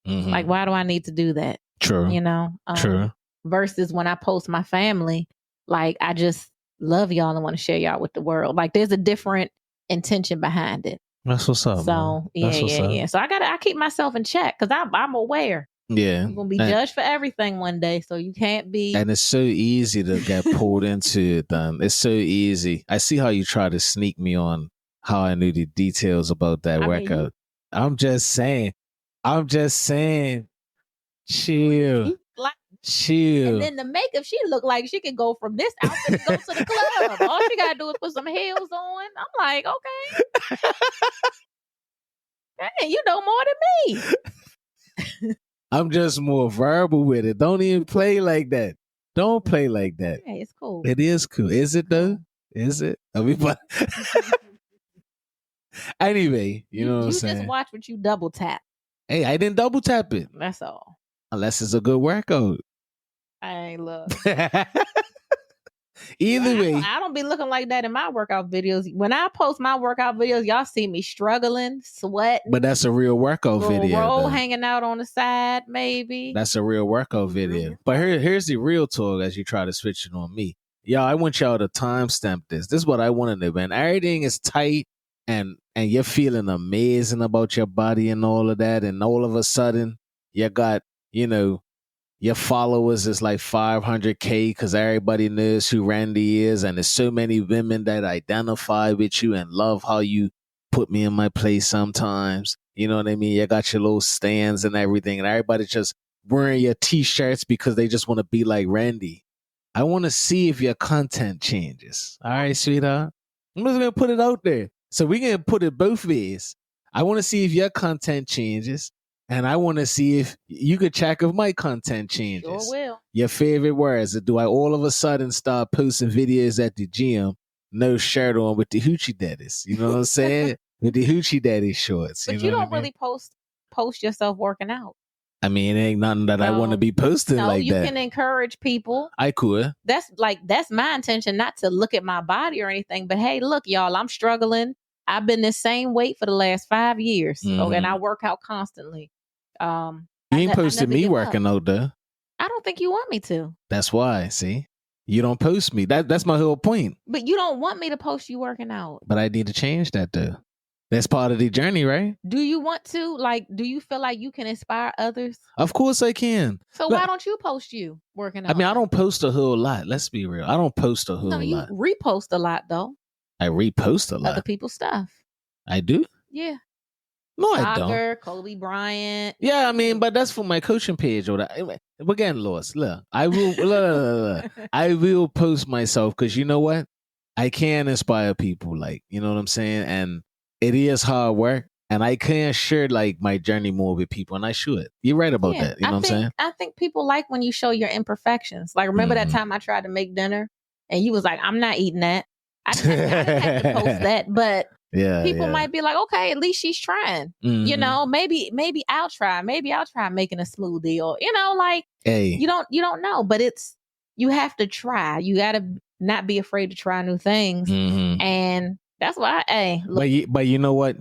Mm-hmm. Like, why do I need to do that? True. You know? True. Versus when I post my family, like, I just love y'all and want to share y'all with the world. Like, there's a different intention behind it. That's what's up. So yeah. So I keep myself in check because I'm aware. Yeah, you're gonna be judged for everything one day, so you can't be. And it's so easy to get pulled into it. Then it's so easy. I see how you try to sneak me on how I knew the details about that workout. I'm just saying. Chill. Chill. And then the makeup, she looked like she could go from this outfit to go to the club. All she gotta do is put some heels on. I'm like, okay. Dang, you know more than me. I'm just more verbal with it. Don't even play like that. Don't play like that. Yeah, it's cool. It is cool. Is it though? Is it? Anyway, you know what I'm saying? You just watch what you double tap. Hey, I didn't double tap it. That's all. Unless it's a good workout. I ain't love. Either way. I don't be looking like that in my workout videos. When I post my workout videos, y'all see me struggling, sweating. But that's a real workout video. Roll hanging out on the side, maybe. That's a real workout video. But here's the real talk as you try to switch it on me. Y'all, I want y'all to timestamp this. This is what I want to know, man. Everything is tight and you're feeling amazing about your body and all of that. And all of a sudden, you got, you know, your followers is like 500K because everybody knows who Randi is. And there's so many women that identify with you and love how you put me in my place sometimes. You know what I mean? You got your little stands and everything. And everybody's just wearing your t-shirts because they just want to be like Randi. I want to see if your content changes. All right, sweetheart? I'm just going to put it out there. So we can put it both ways. I want to see if your content changes. And I want to see if you could check if my content changes. Sure will. Your favorite words. Do I all of a sudden start posting videos at the gym, no shirt on with the hoochie daddies? You know what I'm saying? With the hoochie daddy shorts. But you don't really post yourself working out. I mean, it ain't nothing that I want to be posting like that. You can encourage people. I could. That's my intention, not to look at my body or anything. But hey, look, y'all, I'm struggling. I've been the same weight for the last 5 years. Mm-hmm. And I work out constantly. You ain't posted me working out though. I don't think you want me to. That's why. See, you don't post me. That's my whole point. But you don't want me to post you working out. But I need to change that though. That's part of the journey, right? Do you want to? Like, do you feel like you can inspire others? Of course I can. So why don't you post you working out? I mean, I don't post a whole lot. Let's be real. I don't post a whole lot. You repost a lot though. I repost a lot. Other people's stuff. I do? Yeah. No, Soccer, I don't. Kobe Bryant. Yeah, I mean, but that's for my coaching page or that. We're getting lost. Look, I will. I will post myself because you know what? I can inspire people. Like, you know what I'm saying? And it is hard work. And I can't share like my journey more with people, and I should. You're right about that. You know what I'm saying? I think people like when you show your imperfections. Like, remember that time I tried to make dinner and you was like, I'm not eating that. I didn't have to post that, but people might be like, okay, at least she's trying. You know, maybe I'll try. Maybe I'll try making a smoothie, or like, you don't know, but you have to try. You got to not be afraid to try new things, and that's why. Look. But you know what?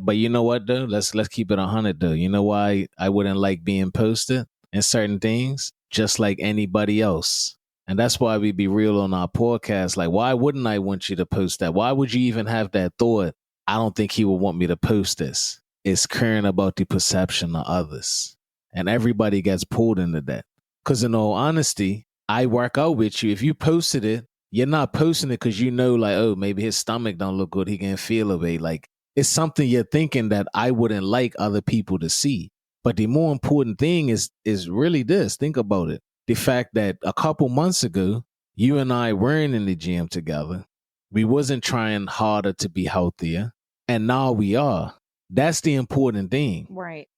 Though, let's keep it 100 though. You know why I wouldn't like being posted in certain things, just like anybody else. And that's why we be real on our podcast. Like, why wouldn't I want you to post that? Why would you even have that thought? I don't think he would want me to post this. It's caring about the perception of others. And everybody gets pulled into that. Because in all honesty, I work out with you. If you posted it, you're not posting it because you know, like, oh, maybe his stomach don't look good. He can feel away. Like, it's something you're thinking that I wouldn't like other people to see. But the more important thing is really this. Think about it. The fact that a couple months ago, you and I weren't in the gym together. We wasn't trying harder to be healthier. And now we are. That's the important thing. Right.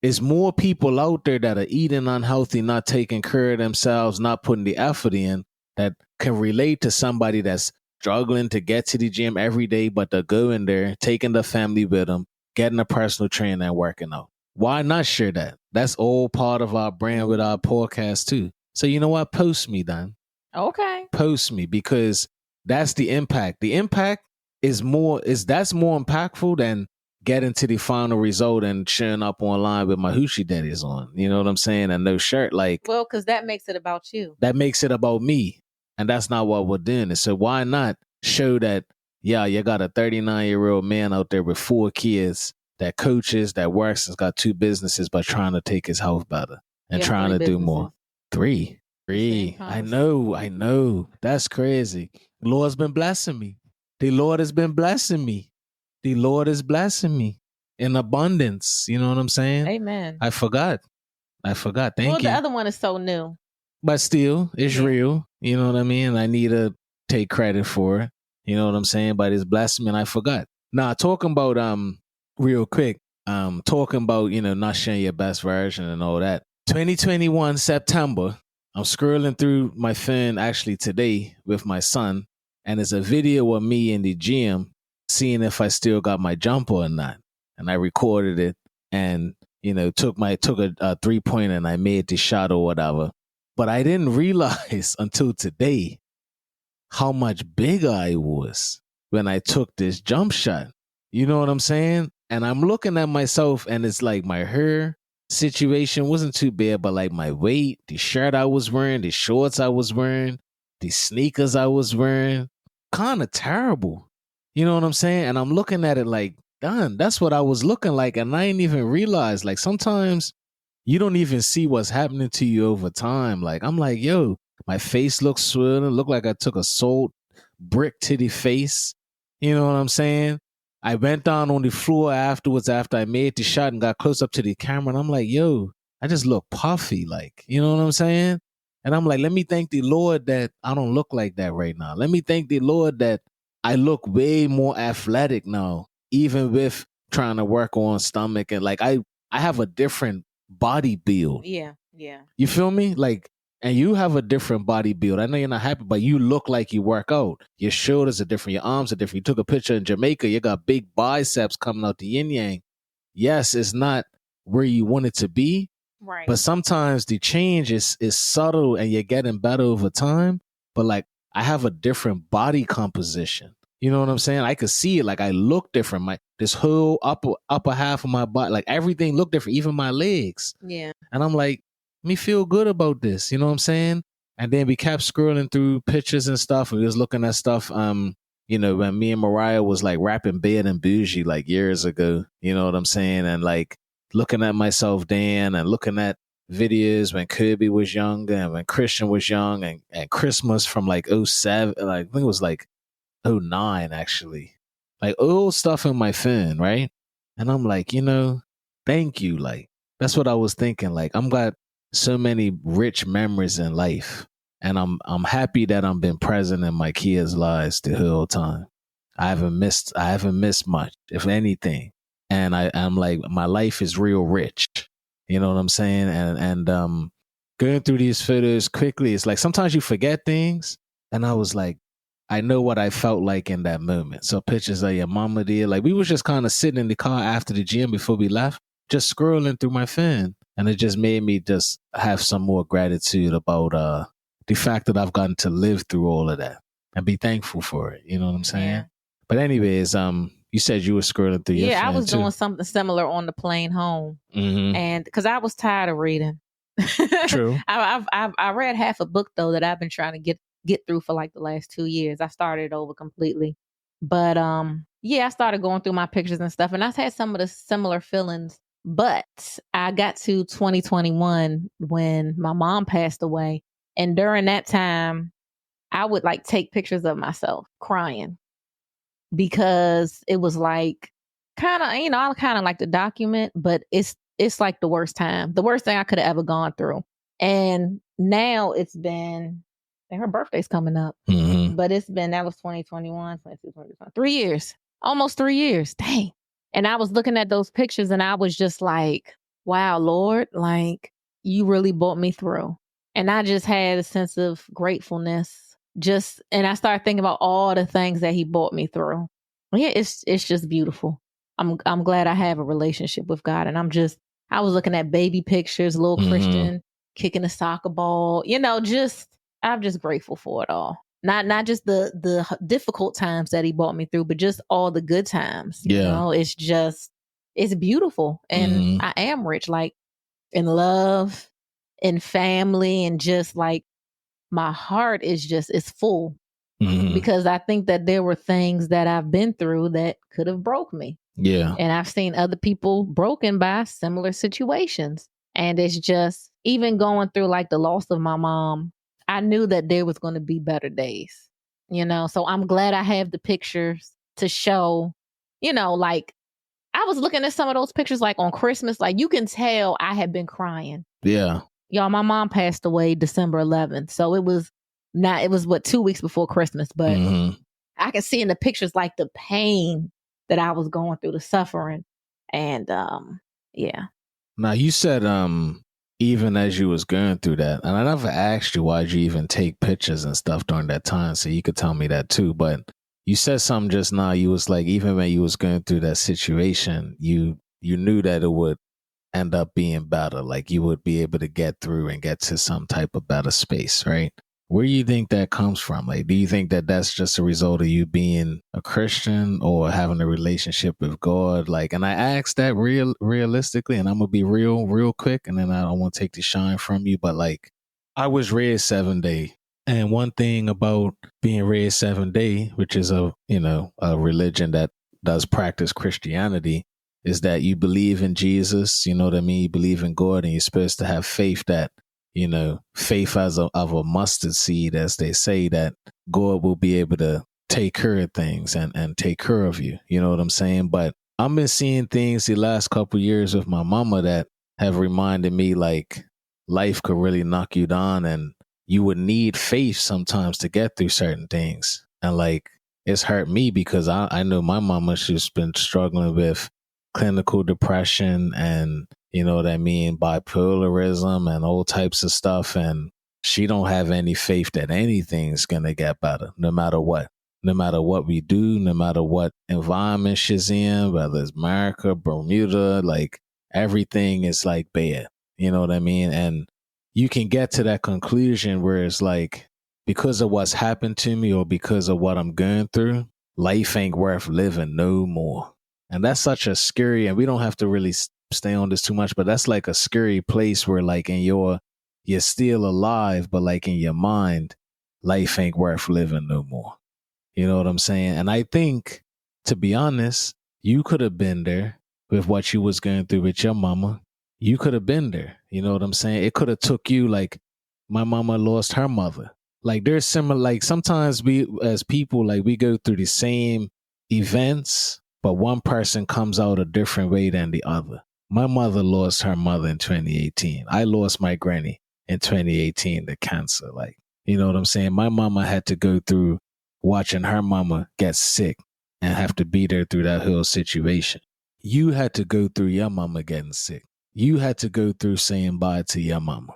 It's more people out there that are eating unhealthy, not taking care of themselves, not putting the effort in, that can relate to somebody that's struggling to get to the gym every day, but they're going there, taking the family with them, getting a personal trainer and working out. Why not share that? That's all part of our brand with our podcast too. So you know what? Post me, Don. Okay. Post me, because that's the impact. The impact is more impactful than getting to the final result and showing up online with my hoochie daddies on. You know what I'm saying? And no shirt. Like, well, because that makes it about you. That makes it about me. And that's not what we're doing. So why not show that, yeah, you got a 39-year-old man out there with 4 kids that coaches, that works, has got 2 businesses, but trying to take his health better and trying to do more. 3. I know. That's crazy. The Lord's been blessing me. The Lord has been blessing me. The Lord is blessing me in abundance. You know what I'm saying? Amen. I forgot. Thank you. Well, the other one is so new. But still, it's real. You know what I mean? I need to take credit for it. You know what I'm saying? But it's blessing me and I forgot. Now, talking about, real quick, talking about, not sharing your best version and all that. 2021 September, I'm scrolling through my phone actually today with my son, and it's a video of me in the gym seeing if I still got my jumper or not. And I recorded it and, took a 3-pointer and I made the shot or whatever. But I didn't realize until today how much bigger I was when I took this jump shot. You know what I'm saying? And I'm looking at myself and it's like my hair situation wasn't too bad, but like my weight, the shirt I was wearing, the shorts I was wearing, the sneakers I was wearing, kind of terrible. You know what I'm saying? And I'm looking at it like, done, that's what I was looking like. And I didn't even realize, like, sometimes you don't even see what's happening to you over time. Like, I'm like, yo, my face looks swollen. Look like I took a salt brick to the face. You know what I'm saying? I went down on the floor afterwards after I made the shot and got close up to the camera. And I'm like, yo, I just look puffy. Like, you know what I'm saying? And I'm like, let me thank the Lord that I don't look like that right now. Let me thank the Lord that I look way more athletic now, even with trying to work on stomach. And like, I have a different body build. Yeah. You feel me? Like, and you have a different body build. I know you're not happy, but you look like you work out. Your shoulders are different. Your arms are different. You took a picture in Jamaica. You got big biceps coming out the yin yang. Yes, it's not where you want it to be. Right. But sometimes the change is subtle and you're getting better over time. But like, I have a different body composition. You know what I'm saying? I could see it. Like, I look different. This whole upper half of my body, like everything looked different, even my legs. Yeah. And I'm like, me feel good about this. You know what I'm saying? And then we kept scrolling through pictures and stuff. And we was looking at stuff, when me and Mariah was like rapping Bad and Bougie like years ago. You know what I'm saying? And like looking at myself then and looking at videos when Kirby was younger and when Christian was young and Christmas from like '07, like I think it was like '09 actually. Like old stuff in my phone, right? And I'm like, thank you. Like, that's what I was thinking. Like, I'm got so many rich memories in life. And I'm happy that I'm been present in my kids' lives the whole time. I haven't missed much, if anything. and I'm like, my life is real rich. You know what I'm saying? And going through these photos quickly, it's like sometimes you forget things. And I was like, I know what I felt like in that moment. So pictures of your mama there, like we was just kind of sitting in the car after the gym before we left, just scrolling through my phone. And it just made me just have some more gratitude about the fact that I've gotten to live through all of that and be thankful for it. You know what I'm saying? Yeah. But anyways, you said you were scrolling through your Yeah, I phone was too. doing something similar on the plane home, and because I was tired of reading. True. I read half a book though that I've been trying to get through for like the last 2 years. I started over completely, but yeah, I started going through my pictures and stuff, and I've had some of the similar feelings. But I got to 2021 when my mom passed away, and during that time, I would like take pictures of myself crying because it was like kind of, I kind of like to document, but it's like the worst time, the worst thing I could have ever gone through. And now it's been, and her birthday's coming up, but that was 2021, 22, 23, 3 years, almost 3 years. Dang. And I was looking at those pictures and I was just like, wow, Lord, like you really brought me through. And I just had a sense of gratefulness. And I started thinking about all the things that he brought me through. Yeah, it's just beautiful. I'm glad I have a relationship with God. And I was looking at baby pictures, little Christian kicking a soccer ball, I'm just grateful for it all. Not just the difficult times that he brought me through, but just all the good times. Yeah. It's beautiful. And I am rich, like in love, in family, and just like my heart is full because I think that there were things that I've been through that could have broke me. Yeah. And I've seen other people broken by similar situations. And it's just, even going through like the loss of my mom, I knew that there was going to be better days, So I'm glad I have the pictures to show, like I was looking at some of those pictures like on Christmas, like you can tell I had been crying. Yeah. Y'all, my mom passed away December 11th. So it was 2 weeks before Christmas, but I could see in the pictures like the pain that I was going through, the suffering. And yeah. Now you said even as you was going through that, and I never asked you why'd you even take pictures and stuff during that time, so you could tell me that too. But you said something just now, you was like, even when you was going through that situation, you knew that it would end up being better, like you would be able to get through and get to some type of better space, right? Where do you think that comes from? Like, do you think that that's just a result of you being a Christian or having a relationship with God? Like, and I asked that realistically, and I'm gonna be real quick, and then I don't want to take the shine from you, but like, I was raised 7 day, and one thing about being raised 7 day, which is a religion that does practice Christianity, is that you believe in Jesus, you know what I mean? You believe in God, and you're supposed to have faith that, faith as of a mustard seed, as they say, that God will be able to take care of things and take care of you. You know what I'm saying? But I've been seeing things the last couple of years with my mama that have reminded me like life could really knock you down and you would need faith sometimes to get through certain things. And like, it's hurt me because I know my mama, she's been struggling with clinical depression and, you know what I mean, bipolarism and all types of stuff. And she don't have any faith that anything's going to get better, no matter what. No matter what we do, no matter what environment she's in, whether it's America, Bermuda, like everything is like bad. You know what I mean? And you can get to that conclusion where it's like, because of what's happened to me or because of what I'm going through, life ain't worth living no more. And that's such a scary, and we don't have to really stay on this too much, but that's like a scary place where like you're still alive, but like in your mind, life ain't worth living no more. You know what I'm saying? And I think, to be honest, you could have been there with what you was going through with your mama. You could have been there. You know what I'm saying? It could have took you, like my mama lost her mother. Like there's similar, like sometimes we as people, like we go through the same events, but one person comes out a different way than the other. My mother lost her mother in 2018. I lost my granny in 2018 to cancer. Like, you know what I'm saying? My mama had to go through watching her mama get sick and have to be there through that whole situation. You had to go through your mama getting sick. You had to go through saying bye to your mama.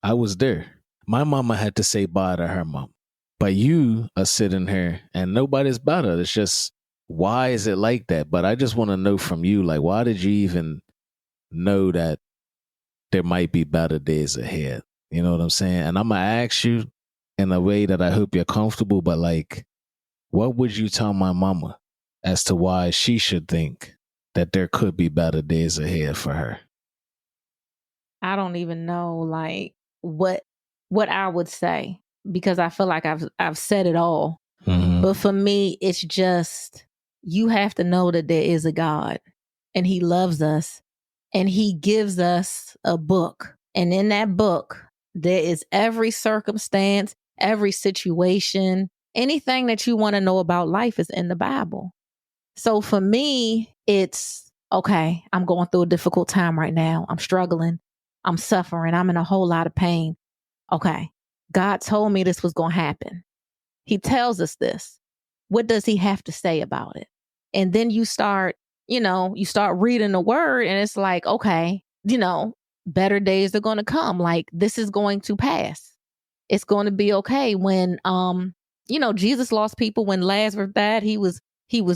I was there. My mama had to say bye to her mom. But you are sitting here and nobody's better. It's just, why is it like that? But I just want to know from you, like, why did you even know that there might be better days ahead? You know what I'm saying? And I'm going to ask you in a way that I hope you're comfortable, but like, what would you tell my mama as to why she should think that there could be better days ahead for her? I don't even know like what I would say because I feel like I've said it all. Mm-hmm. But for me, it's just you have to know that there is a God and he loves us and he gives us a book. And in that book, there is every circumstance, every situation, anything that you want to know about life is in the Bible. So for me, it's okay, I'm going through a difficult time right now. I'm struggling. I'm suffering. I'm in a whole lot of pain. Okay, God told me this was going to happen. He tells us this. What does he have to say about it? And then you start reading the word and it's like, okay, better days are going to come. Like this is going to pass. It's going to be okay. When, Jesus lost people when Lazarus died, he was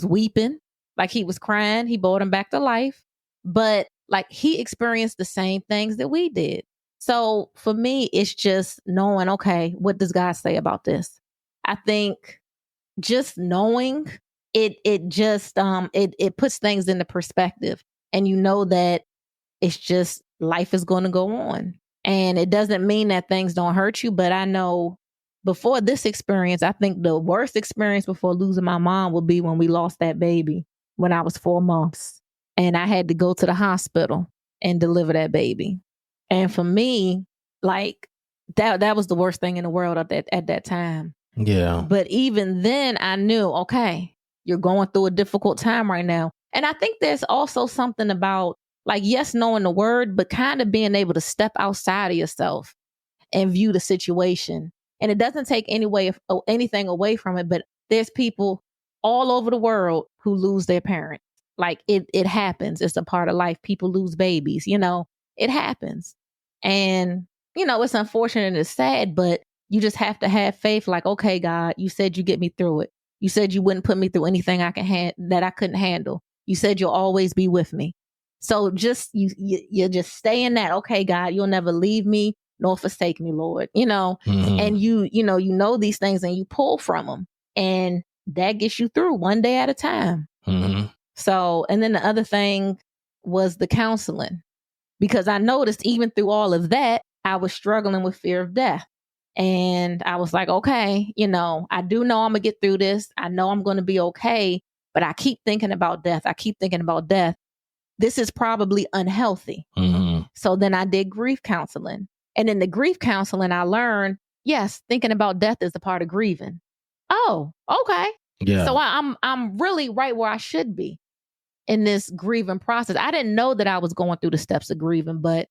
weeping, like he was crying. He brought him back to life. But like he experienced the same things that we did. So for me, it's just knowing, okay, what does God say about this? I think just knowing it puts things into perspective, and you know that it's just life is going to go on, and it doesn't mean that things don't hurt you. But I know before this experience, I think the worst experience before losing my mom would be when we lost that baby when I was 4 months, and I had to go to the hospital and deliver that baby. And for me, like that was the worst thing in the world at that time. Yeah. But even then I knew, okay, you're going through a difficult time right now. And I think there's also something about like, yes, knowing the word, but kind of being able to step outside of yourself and view the situation. And it doesn't take anything away from it, but there's people all over the world who lose their parents. Like it happens. It's a part of life. People lose babies, it happens. And, it's unfortunate and it's sad, but you just have to have faith. Like, okay, God, you said you get me through it. You said you wouldn't put me through anything that I couldn't handle. You said you'll always be with me. So just you just stay in that. Okay, God, you'll never leave me nor forsake me, Lord. Mm-hmm. And you know these things and you pull from them, and that gets you through one day at a time. Mm-hmm. So, and then the other thing was the counseling, because I noticed even through all of that, I was struggling with fear of death. And I was like, okay, I do know I'm gonna get through this. I know I'm gonna be okay, but I keep thinking about death. I keep thinking about death. This is probably unhealthy. Mm-hmm. So then I did grief counseling. And in the grief counseling, I learned, yes, thinking about death is a part of grieving. Oh, okay. Yeah. So I'm really right where I should be in this grieving process. I didn't know that I was going through the steps of grieving, but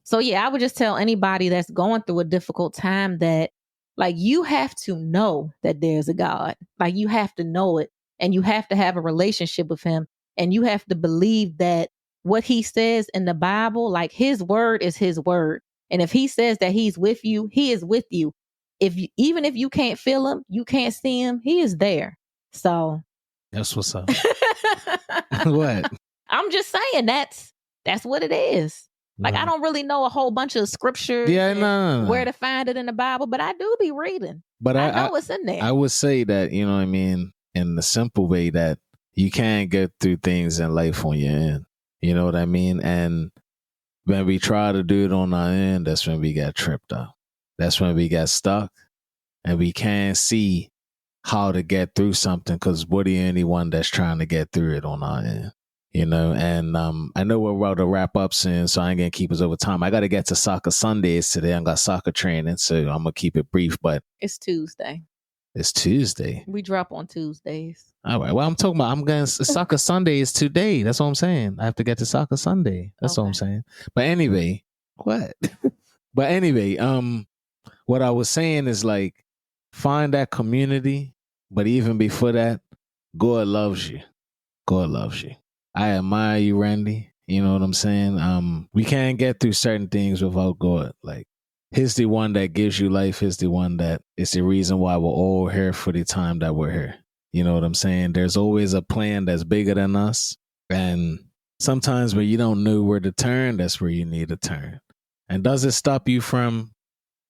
so yeah, I would just tell anybody that's going through a difficult time that like you have to know that there's a God. Like you have to know it, and you have to have a relationship with him, and you have to believe that what he says in the Bible, like his word is his word. And if he says that he's with you, he is with you. Even if you can't feel him, you can't see him, he is there. So that's what's up. What? I'm just saying that's what it is. Like, I don't really know a whole bunch of scriptures where to find it in the Bible, but I do be reading. But I know it's in there. I would say that, what I mean, in the simple way that you can't get through things in life on your end. You know what I mean? And when we try to do it on our end, that's when we get tripped up. That's when we get stuck and we can't see how to get through something because we're the only one that's trying to get through it on our end. And I know we're about to wrap up soon, so I ain't gonna keep us over time. I got to get to soccer Sundays today. I got soccer training, so I'm gonna keep it brief. But it's Tuesday. It's Tuesday. We drop on Tuesdays. All right. Well, I'm talking about soccer Sunday is today. That's what I'm saying. I have to get to soccer Sunday. That's what I'm saying. But anyway, what? But anyway, what I was saying is like find that community. But even before that, God loves you. God loves you. I admire you, Randy. You know what I'm saying? We can't get through certain things without God. Like, He's the one that gives you life. He's the one that is the reason why we're all here for the time that we're here. You know what I'm saying? There's always a plan that's bigger than us. And sometimes when you don't know where to turn, that's where you need to turn. And does it stop you from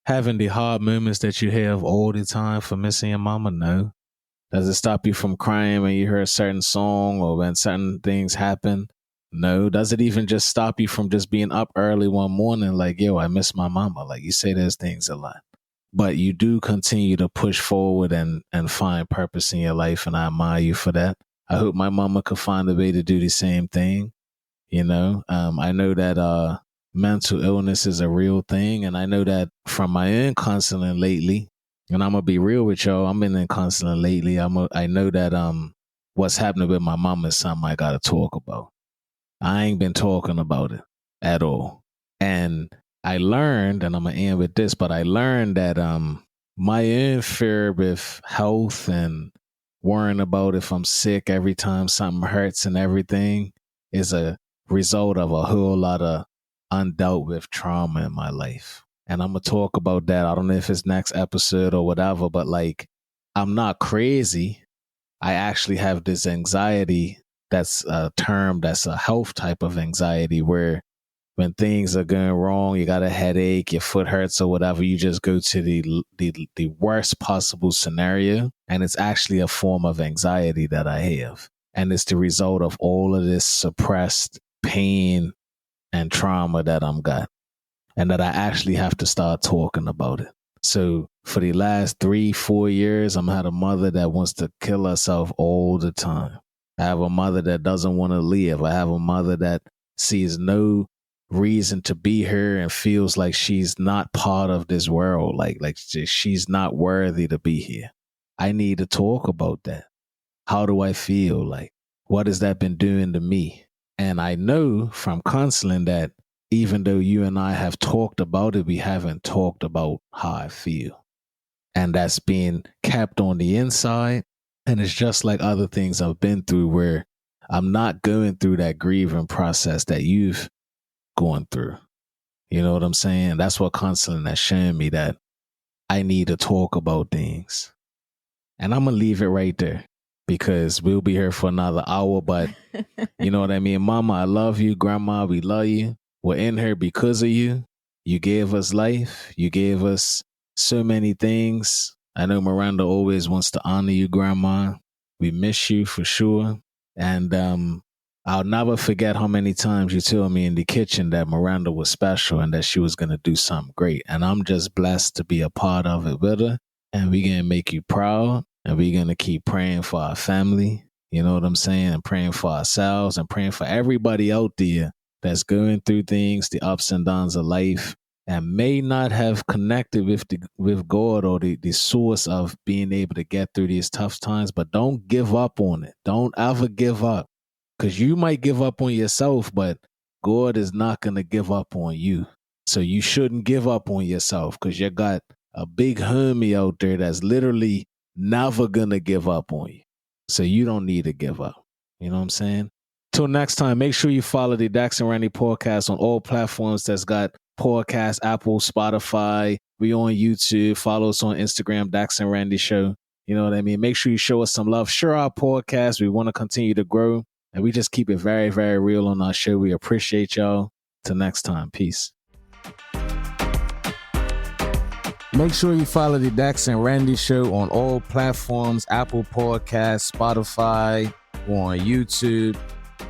having the hard moments that you have all the time for missing your mama? No. Does it stop you from crying when you hear a certain song or when certain things happen? No. Does it even just stop you from just being up early one morning like, yo, I miss my mama? Like, you say those things a lot. But you do continue to push forward and find purpose in your life, and I admire you for that. I hope my mama could find a way to do the same thing. You know, I know that mental illness is a real thing, and I know that from my own counseling lately, and I'm gonna be real with y'all, I'm in counseling lately. I know that what's happening with my mama is something I gotta talk about. I ain't been talking about it at all. And I learned, and I'm gonna end with this, but I learned that my own fear with health and worrying about if I'm sick every time something hurts and everything is a result of a whole lot of undealt with trauma in my life. And I'm gonna talk about that. I don't know if it's next episode or whatever, but like, I'm not crazy. I actually have this anxiety that's a term that's a health type of anxiety where when things are going wrong, you got a headache, your foot hurts or whatever, you just go to the worst possible scenario. And it's actually a form of anxiety that I have. And it's the result of all of this suppressed pain and trauma that I'm got. And that I actually have to start talking about it. So for the last 3-4 years, I'm had a mother that wants to kill herself all the time. I have a mother that doesn't want to live. I have a mother that sees no reason to be here and feels like she's not part of this world. Like she's not worthy to be here. I need to talk about that. How do I feel? Like, what has that been doing to me? And I know from counseling that even though you and I have talked about it, we haven't talked about how I feel. And that's being kept on the inside. And it's just like other things I've been through where I'm not going through that grieving process that you've gone through. You know what I'm saying? That's what counseling has shown me, that I need to talk about things. And I'm going to leave it right there because we'll be here for another hour. But you know what I mean? Mama, I love you. Grandma, we love you. We're in here because of you. You gave us life. You gave us so many things. I know Miranda always wants to honor you, Grandma. We miss you for sure. And I'll never forget how many times you told me in the kitchen that Miranda was special and that she was going to do something great. And I'm just blessed to be a part of it with her. And we're going to make you proud. And we're going to keep praying for our family. You know what I'm saying? And praying for ourselves and praying for everybody out there that's going through things, the ups and downs of life, and may not have connected with God or the source of being able to get through these tough times. But don't give up on it. Don't ever give up. Because you might give up on yourself, but God is not going to give up on you. So you shouldn't give up on yourself because you got a big homie out there that's literally never going to give up on you. So you don't need to give up. You know what I'm saying? Till next time, make sure you follow the Dax and Randy podcast on all platforms that's got podcast, Apple, Spotify. We on YouTube. Follow us on Instagram, Dax and Randy Show. You know what I mean? Make sure you show us some love. Share our podcast. We want to continue to grow. And we just keep it very, very real on our show. We appreciate y'all. Till next time. Peace. Make sure you follow the Dax and Randy Show on all platforms, Apple Podcasts, Spotify, or on YouTube.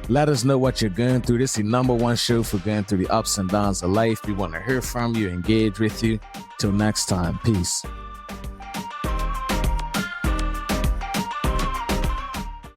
Let us know what you're going through. This is the #1 show for going through the ups and downs of life. We want to hear from you, engage with you. Till next time. Peace.